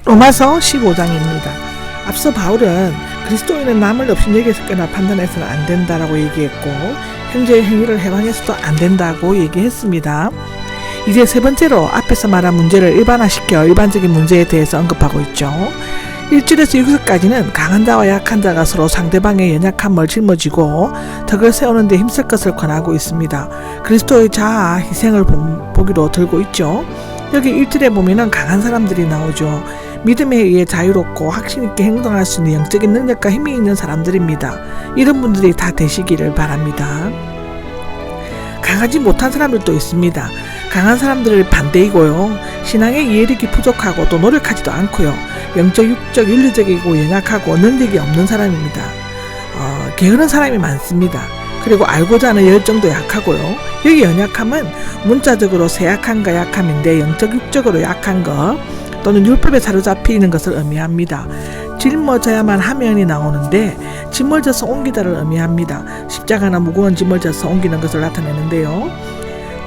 로마서 15장입니다. 앞서 바울은 그리스도인은 남을 없인 여기서거나 판단해서는 안 된다라고 얘기했고 형제의 행위를 해방해서도 안 된다고 얘기했습니다. 이제 세 번째로 앞에서 말한 문제를 일반화시켜 일반적인 문제에 대해서 언급하고 있죠. 1절에서 6절까지는 강한 자와 약한 자가 서로 상대방의 연약함을 짊어지고 덕을 세우는 데 힘쓸 것을 권하고 있습니다. 그리스도의 자아 희생을 보기로 들고 있죠. 여기 1절에 보면은 강한 사람들이 나오죠. 믿음에 의해 자유롭고 확신 있게 행동할 수 있는 영적인 능력과 힘이 있는 사람들입니다. 이런 분들이 다 되시기를 바랍니다. 강하지 못한 사람들도 있습니다. 강한 사람들을 반대이고요. 신앙의 이해력이 부족하고 또 노력하지도 않고요. 영적, 육적, 윤리적이고 연약하고 능력이 없는 사람입니다. 게으른 사람이 많습니다. 그리고 알고자 하는 열정도 약하고요. 여기 연약함은 문자적으로 세약함과 약함인데 영적, 육적으로 약한 것 또는 율법에 사로잡히는 것을 의미합니다. 짊어져야만 하면이 나오는데 짊어져서 옮기다를 의미합니다. 십자가나 무거운 짐을 져서 옮기는 것을 나타내는데요.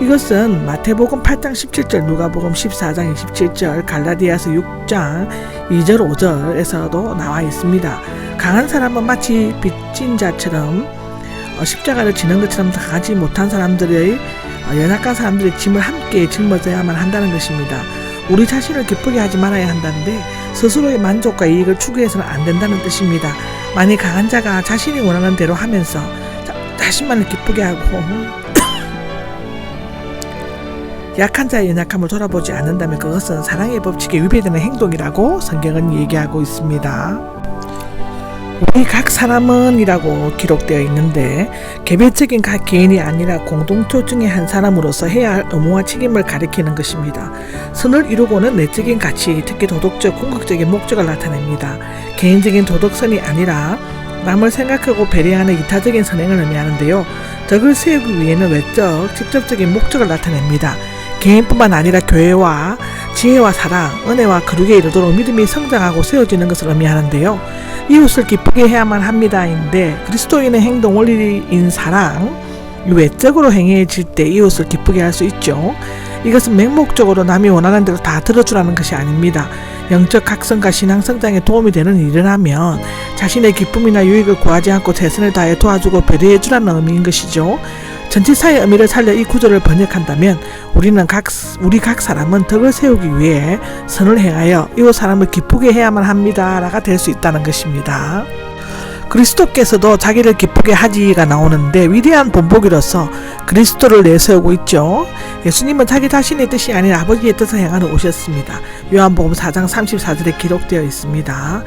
이것은 마태복음 8장 17절, 누가복음 14장 27절, 갈라디아서 6장 2절 5절에서도 나와 있습니다. 강한 사람은 마치 빚진 자처럼 십자가를 지는 것처럼 강하지 못한 사람들의 연약한 사람들의 짐을 함께 짊어져야만 한다는 것입니다. 우리 자신을 기쁘게 하지 말아야 한다는데 스스로의 만족과 이익을 추구해서는 안 된다는 뜻입니다. 만약 강한 자가 자신이 원하는 대로 하면서 자신만을 기쁘게 하고 약한 자의 연약함을 돌아보지 않는다면 그것은 사랑의 법칙에 위배되는 행동이라고 성경은 얘기하고 있습니다. 우리 각 사람은 이라고 기록되어 있는데 개별적인 각 개인이 아니라 공동체 중의 한 사람으로서 해야 할 의무와 책임을 가리키는 것입니다. 선을 이루고는 내적인 가치, 특히 도덕적, 궁극적인 목적을 나타냅니다. 개인적인 도덕선이 아니라 남을 생각하고 배려하는 이타적인 선행을 의미하는데요. 덕을 세우기 위해는 외적, 직접적인 목적을 나타냅니다. 개인뿐만 아니라 교회와 지혜와 사랑, 은혜와 거룩에 이르도록 믿음이 성장하고 세워지는 것을 의미하는데요. 이웃을 기쁘게 해야만 합니다인데 그리스도인의 행동 원리인 사랑, 외적으로 행해질 때 이웃을 기쁘게 할 수 있죠. 이것은 맹목적으로 남이 원하는 대로 다 들어주라는 것이 아닙니다. 영적 각성과 신앙 성장에 도움이 되는 일을 하면 자신의 기쁨이나 유익을 구하지 않고 최선을 다해 도와주고 배려해 주라는 의미인 것이죠. 전치사의 의미를 살려 이 구절을 번역한다면 우리 각 사람은 덕을 세우기 위해 선을 행하여 이웃 사람을 기쁘게 해야만 합니다라가 될 수 있다는 것입니다. 그리스도께서도 자기를 기쁘게 하지가 나오는데 위대한 본보기로서 그리스도를 내세우고 있죠. 예수님은 자기 자신의 뜻이 아닌 아버지의 뜻을 행하러 오셨습니다. 요한복음 4장 34절에 기록되어 있습니다.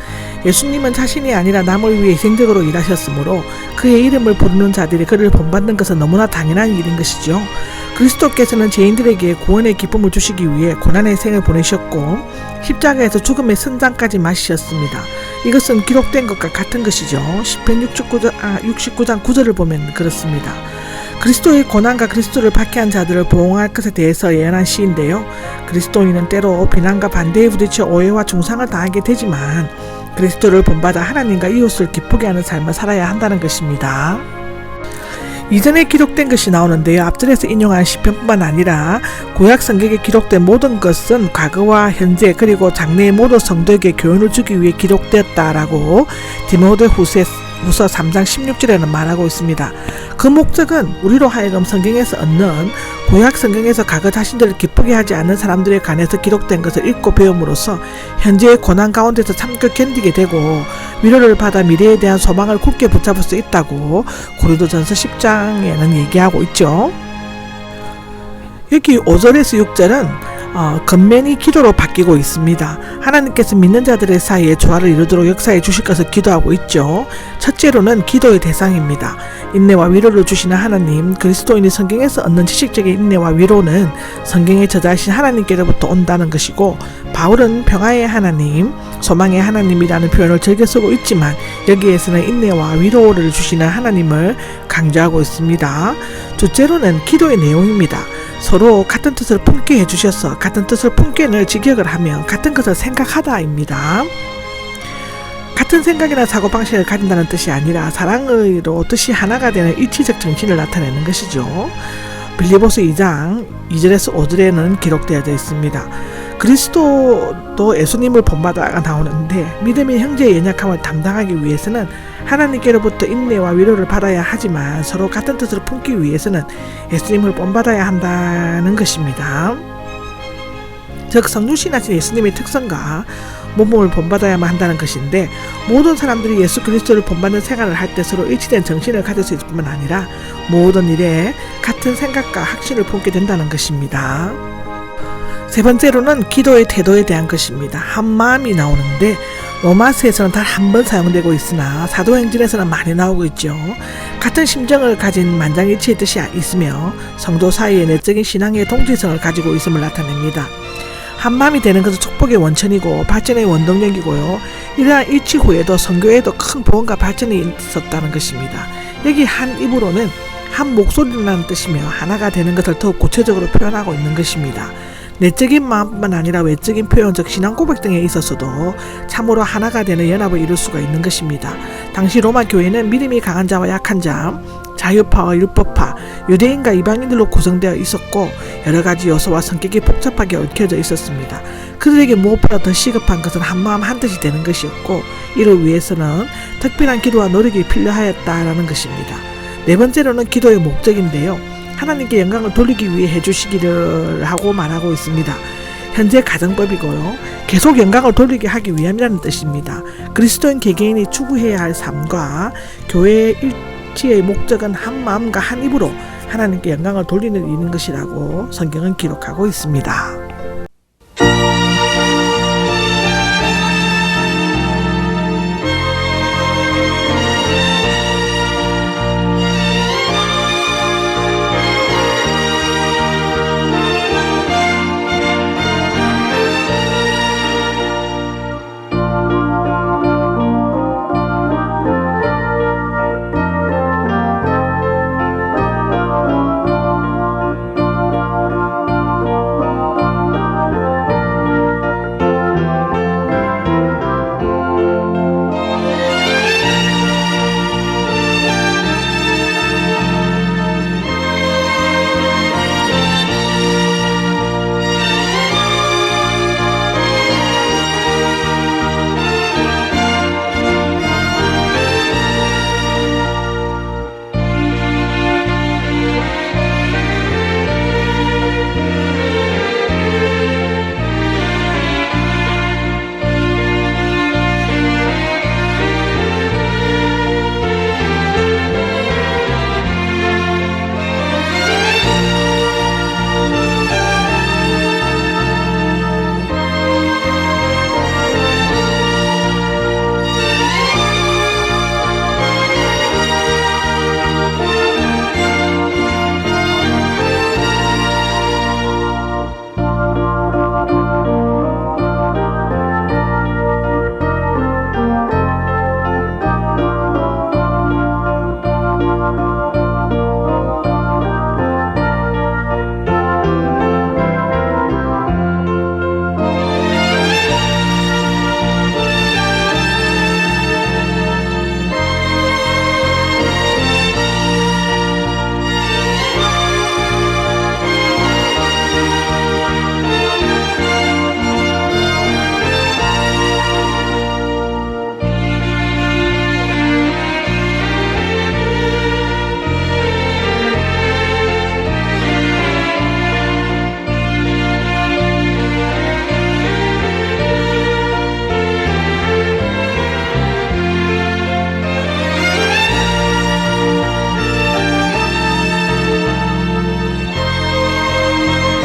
예수님은 자신이 아니라 남을 위해 희생적으로 일하셨으므로 그의 이름을 부르는 자들이 그를 본받는 것은 너무나 당연한 일인 것이죠. 그리스도께서는 죄인들에게 구원의 기쁨을 주시기 위해 고난의 생을 보내셨고 십자가에서 죽음의 선장까지 마시셨습니다. 이것은 기록된 것과 같은 것이죠. 시편 69장 9절을 보면 그렇습니다. 그리스도의 고난과 그리스도를 박해한 자들을 보응할 것에 대해서 예언한 시인데요. 그리스도인은 때로 비난과 반대에 부딪혀 오해와 중상을 당하게 되지만 그리스도를 본받아 하나님과 이웃을 기쁘게 하는 삶을 살아야 한다는 것입니다. 이전에 기록된 것이 나오는데요. 앞절에서 인용한 시편뿐만 아니라 구약 성경에 기록된 모든 것은 과거와 현재 그리고 장래의 모든 성도에게 교훈을 주기 위해 기록되었다라고 디모데후서 3장 16절에는 말하고 있습니다. 그 목적은 우리로 하여금 성경에서 얻는 구약 성경에서 과거 자신들을 기쁘게 하지 않는 사람들에 관해서 기록된 것을 읽고 배움으로써 현재의 고난 가운데서 참고 견디게 되고 위로를 받아 미래에 대한 소망을 굳게 붙잡을 수 있다고 고린도전서 10장에는 얘기하고 있죠. 여기 5절에서 6절은 겉면이 기도로 바뀌고 있습니다. 하나님께서 믿는 자들의 사이에 조화를 이루도록 역사해 주실 것을 기도하고 있죠. 첫째로는 기도의 대상입니다. 인내와 위로를 주시는 하나님, 그리스도인이 성경에서 얻는 지식적인 인내와 위로는 성경의 저자이신 하나님께로부터 온다는 것이고 바울은 평화의 하나님, 소망의 하나님이라는 표현을 즐겨 쓰고 있지만 여기에서는 인내와 위로를 주시는 하나님을 강조하고 있습니다. 둘째로는 기도의 내용입니다. 서로 같은 뜻을 품게 해주셔서 같은 뜻을 품게를 직역을 하면 같은 것을 생각하다입니다. 같은 생각이나 사고방식을 가진다는 뜻이 아니라 사랑으로 뜻이 하나가 되는 일치적 정신을 나타내는 것이죠. 빌립보서 2장 2절에서 5절에는 기록되어져 있습니다. 그리스도도 예수님을 본받아가 나오는데 믿음의 형제의 연약함을 담당하기 위해서는 하나님께로부터 인내와 위로를 받아야 하지만 서로 같은 뜻을 품기 위해서는 예수님을 본받아야 한다는 것입니다. 즉 성육신하신 예수님의 특성과 몸을 본받아야만 한다는 것인데 모든 사람들이 예수 그리스도를 본받는 생활을 할 때 서로 일치된 정신을 가질 수 있을 뿐만 아니라 모든 일에 같은 생각과 확신을 품게 된다는 것입니다. 세 번째로는 기도의 태도에 대한 것입니다. 한마음이 나오는데 로마서에서는 단 한 번 사용되고 있으나 사도행전에서는 많이 나오고 있죠. 같은 심정을 가진 만장일치의 뜻이 있으며 성도 사이의 내적인 신앙의 동질성을 가지고 있음을 나타냅니다. 한마음이 되는 것은 축복의 원천이고 발전의 원동력이고요. 이러한 일치 후에도 선교에도 큰 보험과 발전이 있었다는 것입니다. 여기 한 입으로는 한 목소리라는 뜻이며 하나가 되는 것을 더욱 구체적으로 표현하고 있는 것입니다. 내적인 마음뿐만 아니라 외적인 표현, 즉 신앙 고백 등에 있어서도 참으로 하나가 되는 연합을 이룰 수가 있는 것입니다. 당시 로마 교회는 믿음이 강한 자와 약한 자, 자유파와 율법파, 유대인과 이방인들로 구성되어 있었고 여러 가지 요소와 성격이 복잡하게 얽혀져 있었습니다. 그들에게 무엇보다 더 시급한 것은 한마음 한뜻이 되는 것이었고 이를 위해서는 특별한 기도와 노력이 필요하였다라는 것입니다. 네 번째로는 기도의 목적인데요. 하나님께 영광을 돌리기 위해 해주시기를 하고 말하고 있습니다. 현재 가정법이고요. 계속 영광을 돌리게 하기 위함이라는 뜻입니다. 그리스도인 개개인이 추구해야 할 삶과 교회의 일치의 목적은 한 마음과 한 입으로 하나님께 영광을 돌리는 일인 것이라고 성경은 기록하고 있습니다.